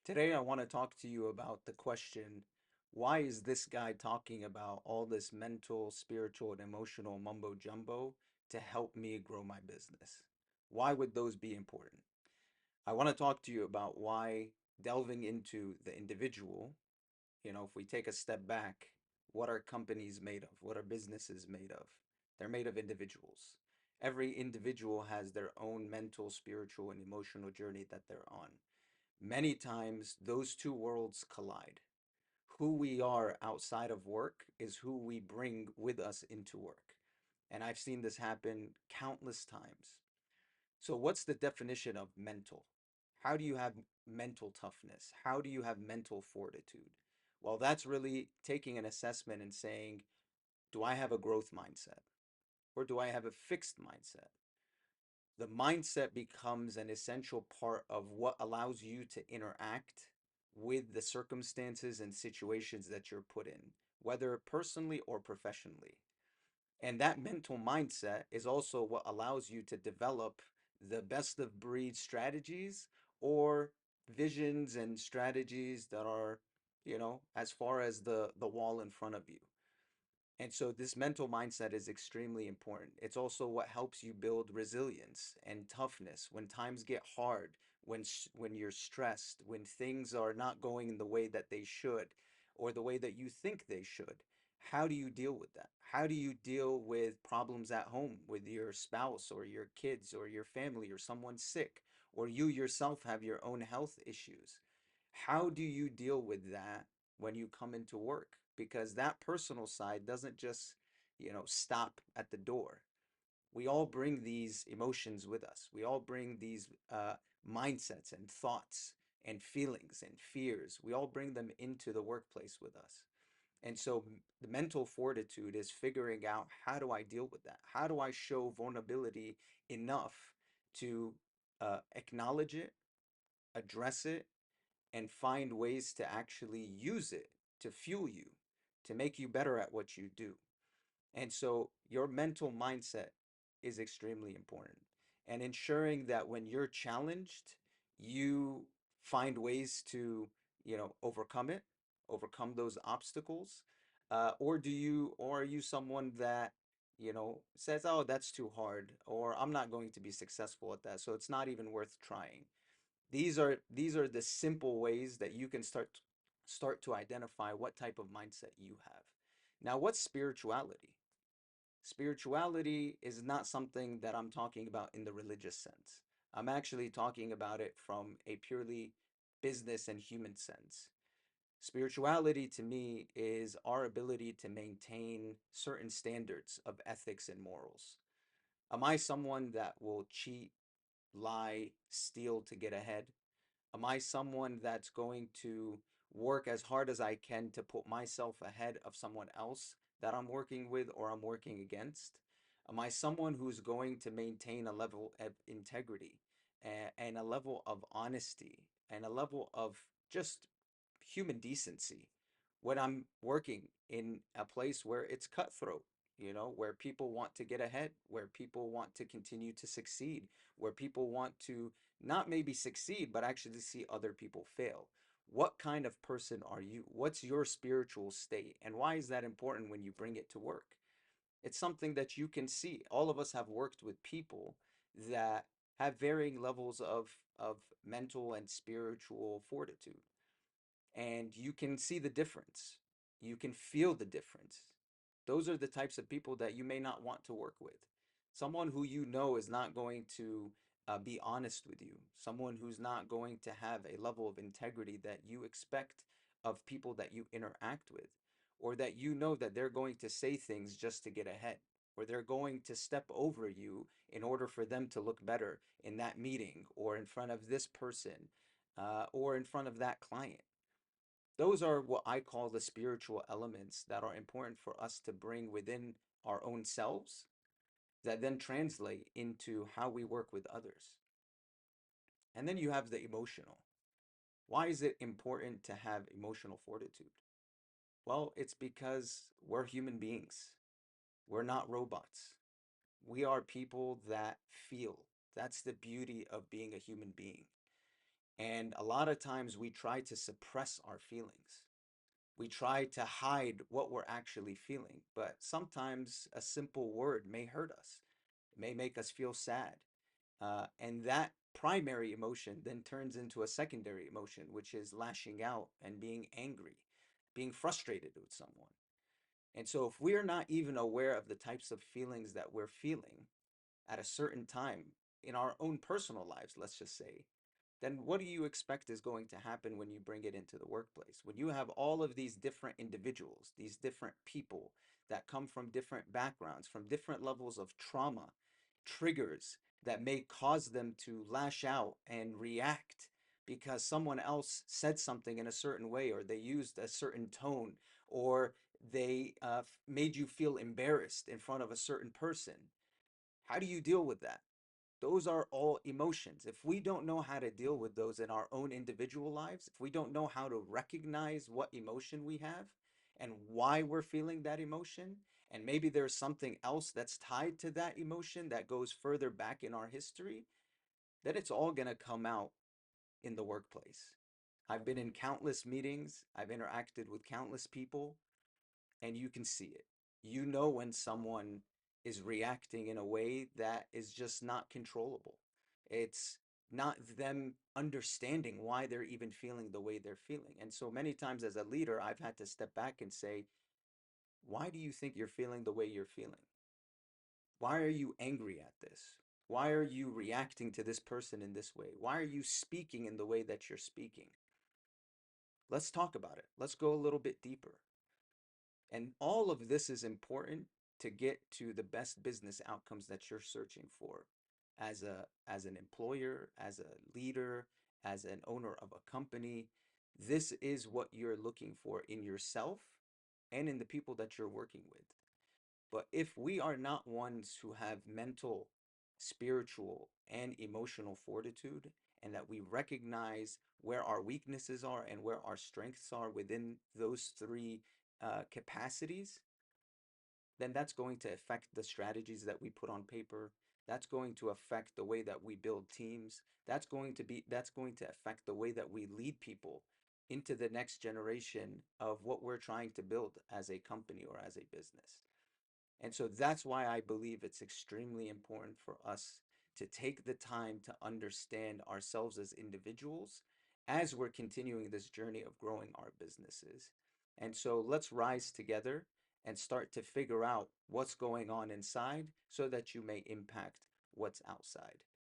Today, I want to talk to you about the question, why is this guy talking about all this mental, spiritual, and emotional mumbo jumbo to help me grow my business? Why would those be important? I want to talk to you about why delving into the individual, if we take a step back, what are companies made of? What are businesses made of? They're made of individuals. Every individual has their own mental, spiritual, and emotional journey that they're on. Many times those two worlds collide. Who we are outside of work is who we bring with us into work. And I've seen this happen countless times. So, what's the definition of mental? How do you have mental toughness? How do you have mental fortitude? Well, that's really taking an assessment and saying, do I have a growth mindset or do I have a fixed mindset? The mindset becomes an essential part of what allows you to interact with the circumstances and situations that you're put in, whether personally or professionally. And that mental mindset is also what allows you to develop the best of breed strategies or visions and strategies that are, as far as the wall in front of you. And so this mental mindset is extremely important. It's also what helps you build resilience and toughness when times get hard, when you're stressed, when things are not going in the way that they should or the way that you think they should. How do you deal with that? How do you deal with problems at home with your spouse or your kids or your family or someone sick or you yourself have your own health issues? How do you deal with that when you come into work? Because that personal side doesn't just, stop at the door. We all bring these emotions with us. We all bring these mindsets and thoughts and feelings and fears. We all bring them into the workplace with us. And so the mental fortitude is figuring out, how do I deal with that? How do I show vulnerability enough to acknowledge it, address it, and find ways to actually use it to fuel you, to make you better at what you do. And so your mental mindset is extremely important. And ensuring that when you're challenged, you find ways to, overcome it, overcome those obstacles. Or are you someone that, says, oh, that's too hard, or I'm not going to be successful at that, so it's not even worth trying. These are the simple ways that you can start to identify what type of mindset you have. Now, what's spirituality? Spirituality is not something that I'm talking about in the religious sense. I'm actually talking about it from a purely business and human sense. Spirituality to me is our ability to maintain certain standards of ethics and morals. Am I someone that will cheat, lie, steal to get ahead? Am I someone that's going to work as hard as I can to put myself ahead of someone else that I'm working with or I'm working against? Am I someone who's going to maintain a level of integrity and a level of honesty and a level of just human decency when I'm working in a place where it's cutthroat, where people want to get ahead, where people want to continue to succeed, where people want to not maybe succeed, but actually see other people fail? What kind of person are you? What's your spiritual state? And why is that important when you bring it to work? It's something that you can see. All of us have worked with people that have varying levels of mental and spiritual fortitude, and you can see the difference. You can feel the difference. Those are the types of people that you may not want to work with. Someone who you know is not going to be honest with you, someone who's not going to have a level of integrity that you expect of people that you interact with, or that you know that they're going to say things just to get ahead, or they're going to step over you in order for them to look better in that meeting or in front of this person or in front of that client. Those are what I call the spiritual elements that are important for us to bring within our own selves that then translate into how we work with others. And then you have the emotional. Why is it important to have emotional fortitude? Well, it's because we're human beings. We're not robots. We are people that feel. That's the beauty of being a human being. And a lot of times we try to suppress our feelings. We try to hide what we're actually feeling, but sometimes a simple word may hurt us. It may make us feel sad. And that primary emotion then turns into a secondary emotion, which is lashing out and being angry, being frustrated with someone. And so, if we're not even aware of the types of feelings that we're feeling at a certain time in our own personal lives, let's just say, then what do you expect is going to happen when you bring it into the workplace? When you have all of these different individuals, these different people that come from different backgrounds, from different levels of trauma, triggers that may cause them to lash out and react because someone else said something in a certain way, or they used a certain tone, or they made you feel embarrassed in front of a certain person. How do you deal with that? Those are all emotions. If we don't know how to deal with those in our own individual lives, if we don't know how to recognize what emotion we have and why we're feeling that emotion, and maybe there's something else that's tied to that emotion that goes further back in our history, then it's all going to come out in the workplace. I've been in countless meetings, I've interacted with countless people, and you can see it. You know when someone is reacting in a way that is just not controllable. It's not them understanding why they're even feeling the way they're feeling. And so many times as a leader, I've had to step back and say, why do you think you're feeling the way you're feeling? Why are you angry at this? Why are you reacting to this person in this way? Why are you speaking in the way that you're speaking? Let's talk about it. Let's go a little bit deeper. And all of this is important to get to the best business outcomes that you're searching for as an employer, as a leader, as an owner of a company. This is what you're looking for in yourself and in the people that you're working with. But if we are not ones who have mental, spiritual, and emotional fortitude, and that we recognize where our weaknesses are and where our strengths are within those three capacities, then that's going to affect the strategies that we put on paper. That's going to affect the way that we build teams. That's going to affect the way that we lead people into the next generation of what we're trying to build as a company or as a business. And so that's why I believe it's extremely important for us to take the time to understand ourselves as individuals as we're continuing this journey of growing our businesses. And so let's rise together and start to figure out what's going on inside so that you may impact what's outside.